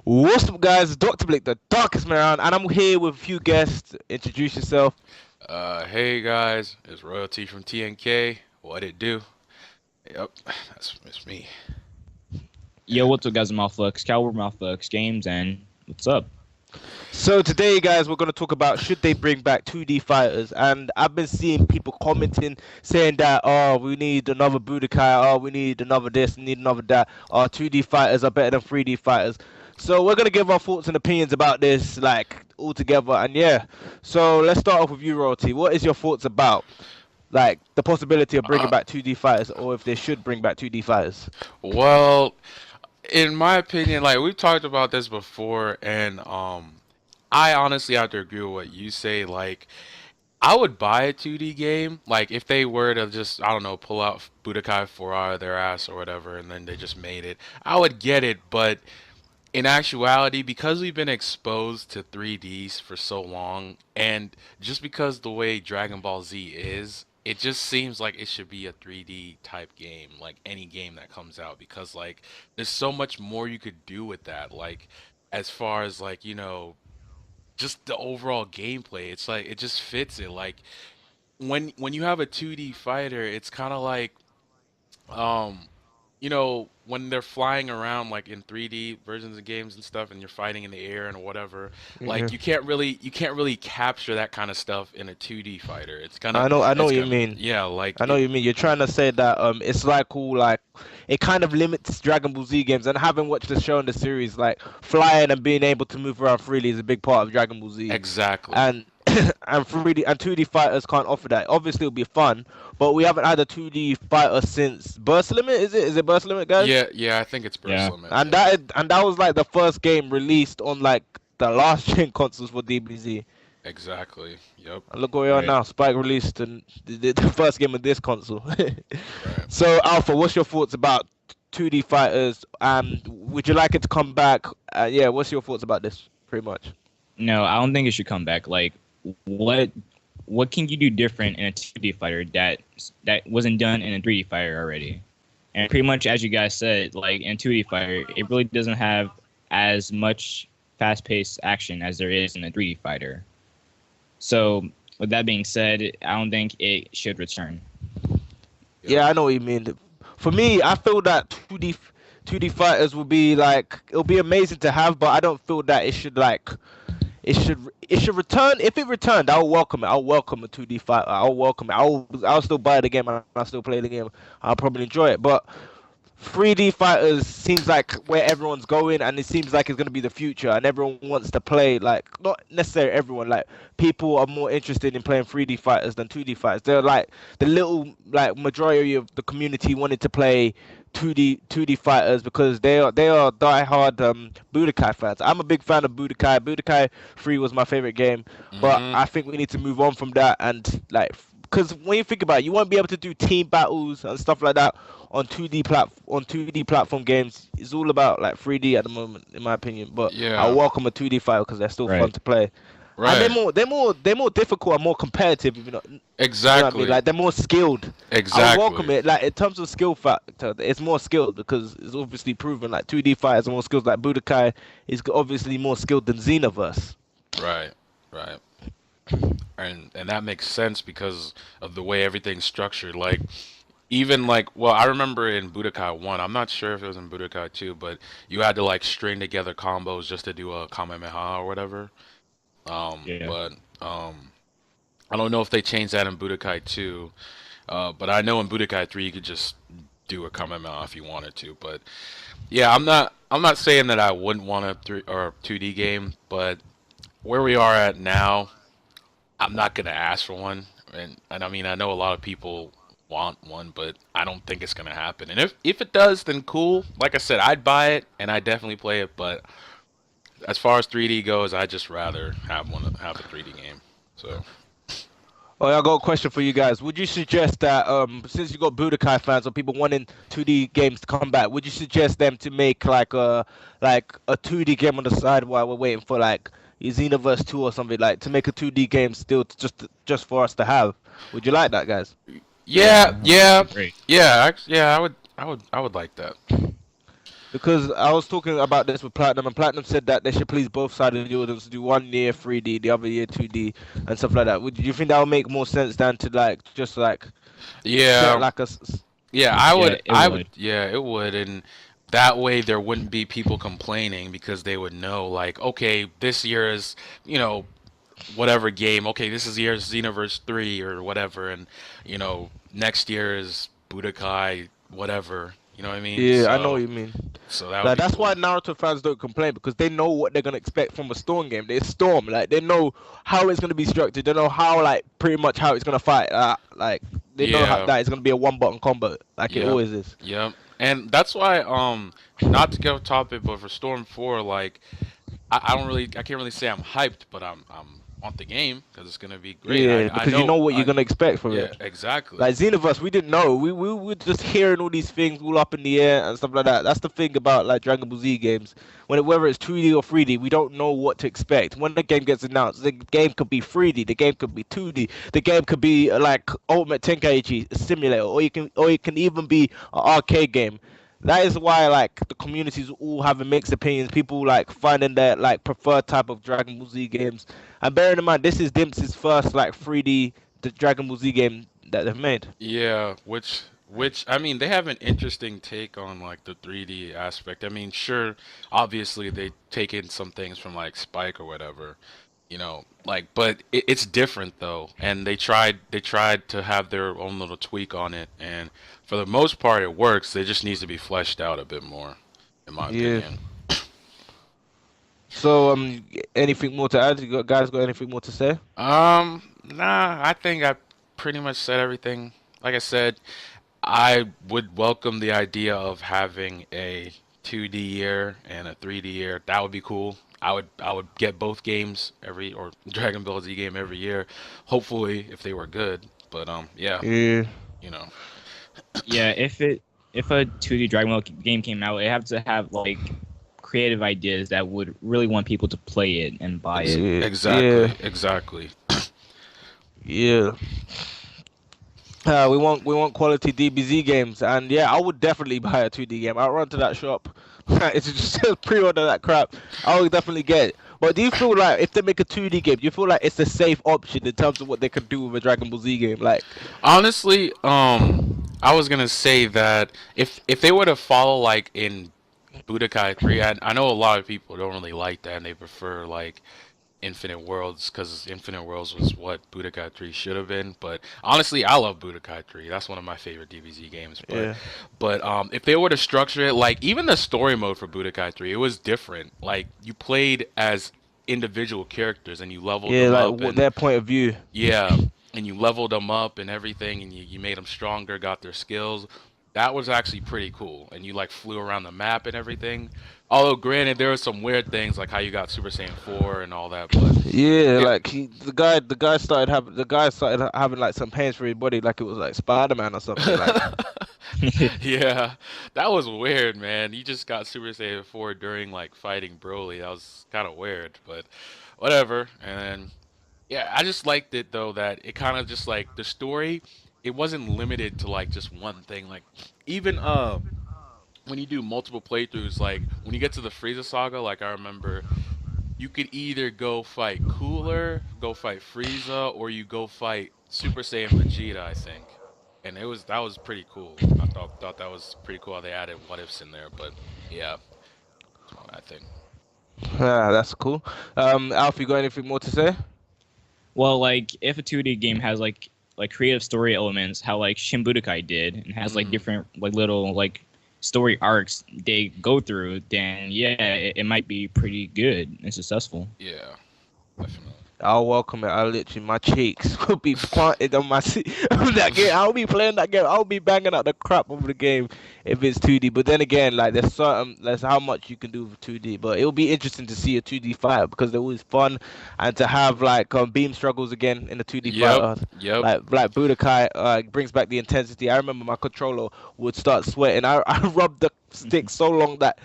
What's up, guys? It's Dr. Blake, the darkest man around, and I'm here with a few guests. Introduce yourself. Hey guys, it's Royalty from TNK. What it do? Yep, that's me. Yo, what's up, guys? Malflux, Cowboy Malflux Games, and what's up? So today, guys, we're going to talk about should they bring back 2D fighters, and I've been seeing people commenting saying that we need another Budokai, we need another this, we need another that. 2D fighters are better than 3D fighters. So we're gonna give our thoughts and opinions about this, like all together, and yeah. So let's start off with you, Royalty. What is your thoughts about like the possibility of bringing Uh, back 2D fighters, or if they should bring back 2D fighters? well, in my opinion, like we've talked about this before, and I honestly have to agree with what you say. Like, I would buy a 2D game, like if they were to just, I don't know, pull out Budokai 4 out of their ass or whatever, and then they just made it. I would get it, but in actuality, because we've been exposed to 3Ds for so long, and just because the way Dragon Ball Z is, it just seems like it should be a 3D type game, like any game that comes out, because like there's so much more you could do with that, like as far as like, just the overall gameplay. It's like it just fits it. Like when you have a 2D fighter, it's kind of like um when they're flying around like in 3D versions of games and stuff and you're fighting in the air and whatever, like Hmm. you can't really capture that kind of stuff in a 2D fighter. I know It's what you gonna mean. yeah, like I know what you mean. You're trying to say that it's like all like it kind of limits Dragon Ball Z games. And having watched the show and the series, like flying and being able to move around freely is a big part of Dragon Ball Z. exactly. And and 3D and 2D fighters can't offer that. Obviously, it'll be fun, but we haven't had a 2D fighter since Burst Limit. Is it? Is it Burst Limit, guys? Yeah, yeah, I think it's Burst Yeah, Limit, And yeah. that was like the first game released on like the last gen consoles for DBZ. Exactly. Yep. And look where we are right. now. Spike released and the first game of this console. Right. So, Alpha, what's your thoughts about 2D fighters? And would you like it to come back? Yeah, what's your thoughts about this? Pretty much. No, I don't think it should come back. Like, what what can you do different in a 2D fighter that wasn't done in a 3D fighter already? And pretty much, as you guys said, like in 2D fighter, it really doesn't have as much fast-paced action as there is in a 3D fighter. So, with that being said, I don't think it should return. Yep. Yeah, I know what you mean. For me, I feel that 2D fighters will be like it'll be amazing to have, but I don't feel that it should like it should return. If it returned, I'll welcome it. I'll welcome a 2D fight. I'll welcome it. I'll still buy the game and I'll still play the game. I'll probably enjoy it. But 3D fighters seems like where everyone's going, and it seems like it's gonna be the future, and everyone wants to play. Like not necessarily everyone. Like people are more interested in playing 3D fighters than 2D fighters. They're like the little like majority of the community wanted to play 2D fighters because they are diehard Budokai fans. I'm a big fan of Budokai. Budokai 3 was my favorite game, but Hmm. I think we need to move on from that and like because when you think about it, you won't be able to do team battles and stuff like that on 2D platform games. It's all about like 3D at the moment, in my opinion. But I Yeah. welcome a 2D file because they're still fun Right. to play, and Right. they're more difficult and more competitive. You know what I mean? Exactly. Like they're more skilled. I would welcome Exactly. it. Like in terms of skill factor, it's more skilled because it's obviously proven. Like 2D fighters are more skilled. Like Budokai is obviously more skilled than Xenoverse. Right. Right. And that makes sense because of the way everything's structured. Like even like well, I remember in Budokai 1, I'm not sure if it was in Budokai 2, but you had to like string together combos just to do a Kamehameha or whatever. Yeah. But I don't know if they changed that in Budokai 2. But I know in Budokai 3 you could just do a Kamehameha if you wanted to. But yeah, I'm not saying that I wouldn't want a 3 or 2D game, but where we are at now, I'm not gonna ask for one, and I mean I know a lot of people want one, but I don't think it's gonna happen. And if it does, then cool. Like I said, I'd buy it and I definitely play it. But as far as 3D goes, I just rather have a 3D game. So Oh, I got a question for you guys. Would you suggest that since you got Budokai fans or people wanting 2D games to come back, would you suggest them to make like a 2D game on the side while we're waiting for like Xenoverse 2 or something like to make a 2D game still just for us to have? Would you like that, guys? Yeah, yeah, that'd yeah, be great. yeah, yeah. I would like that. Because I was talking about this with Platinum, and Platinum said that they should please both sides of the audience, do one year 3D, the other year 2D, and stuff like that. Would you think that would make more sense than to like just like set Yeah, like yeah, Yeah, it would. yeah, it would, and that way there wouldn't be people complaining because they would know, like, okay, this year is, you know, whatever game. Okay, this is year's Xenoverse 3 or whatever, and next year is Budokai whatever. You know what I mean? Yeah, I know what you mean. So that would Like be that's why cool. Naruto fans don't complain because they know what they're gonna expect from a Storm game. They Storm, like they know how it's gonna be structured. They know how like pretty much how it's gonna fight. Like they know how, Yeah. that it's gonna be a one button combo, like it Yep. always is. Yep. And that's why not to get off topic, but for Storm 4, like I can't really say I'm hyped, but I'm want the game because it's gonna be great. Yeah, I because you know know what you're I gonna expect from Yeah, it. exactly. Like Xenoverse, we didn't know. We were just hearing all these things all up in the air and stuff like that. That's the thing about like Dragon Ball Z games. Whether it's 2D or 3D, we don't know what to expect. When the game gets announced, the game could be 3D, the game could be 2D, the game could be like Ultimate Tenkaichi Simulator, or it can even be an arcade game. That is why like the communities all having mixed opinions. People like finding their like preferred type of Dragon Ball Z games. And bearing in mind, this is Dimps' first like 3D the Dragon Ball Z game that they've made. Yeah, which I mean, they have an interesting take on like the 3D aspect. I mean, sure, obviously they take in some things from like Spike or whatever, like, but it's different though, and they tried to have their own little tweak on it, and for the most part it works. It just needs to be fleshed out a bit more, in my Yeah. opinion. So anything more to add? Guys got anything more to say? Nah, I think I pretty much said everything. Like I said, I would welcome the idea of having a 2D year and a 3D year. That would be cool. I would get both games every or Dragon Ball Z game every year, hopefully if they were good. But yeah, Yeah. you know. Yeah, if a 2D Dragon Ball game came out, it have to have like creative ideas that would really want people to play it and buy Ex it. Yeah. Yeah. exactly, exactly. Yeah. We want quality DBZ games, and yeah, I would definitely buy a 2D game. I'll run to that shop. It's just pre-order that crap. I would definitely get it. But do you feel like if they make a 2D game, do you feel like it's a safe option in terms of what they could do with a Dragon Ball Z game? Like, Honestly, I was gonna say that if they were to follow like in Budokai 3, I know a lot of people don't really like that and they prefer like Infinite Worlds because Infinite Worlds was what Budokai 3 should have been. But honestly, I love Budokai 3. That's one of my favorite DBZ games. But yeah, if they were to structure it like even the story mode for Budokai 3, it was different. Like you played as individual characters and you leveled yeah, them like up what and their point of view. yeah, and you leveled them up and everything, and you made them stronger, got their skills. That was actually pretty cool. And you like flew around the map and everything. Although, granted, there were some weird things like how you got Super Saiyan 4 and all that, but Yeah, it, like the guy started having like some pains for his body, like it was like Spider-Man or something. Like, yeah, that was weird, man. You just got Super Saiyan 4 during like fighting Broly. That was kind of weird, but whatever. And yeah, I just liked it though that it kind of just like the story, it wasn't limited to like just one thing. Like even when you do multiple playthroughs, like when you get to the Frieza saga, like I remember you could either go fight Cooler, go fight Frieza, or you go fight Super Saiyan Vegeta, I think. And that was pretty cool. I thought that was pretty cool how they added what ifs in there, but yeah, that's what I think. that's cool. Alf, you got anything more to say? Well, like if a 2D game has like creative story elements, how like Shin Budokai did, and has like Mhm. different like little like story arcs they go through, then yeah, it might be pretty good and successful. Yeah, definitely. I'll welcome it. I'll literally, my cheeks will be planted on my seat of that game. I'll be playing that game. I'll be banging out the crap of the game if it's 2D. But then again, like there's how much you can do with 2D. But it'll be interesting to see a 2D fighter because they're always fun, and to have like beam struggles again in a 2D Yep, fighter, yep. like Budokai, brings back the intensity. I remember my controller would start sweating. I rubbed the stick so long that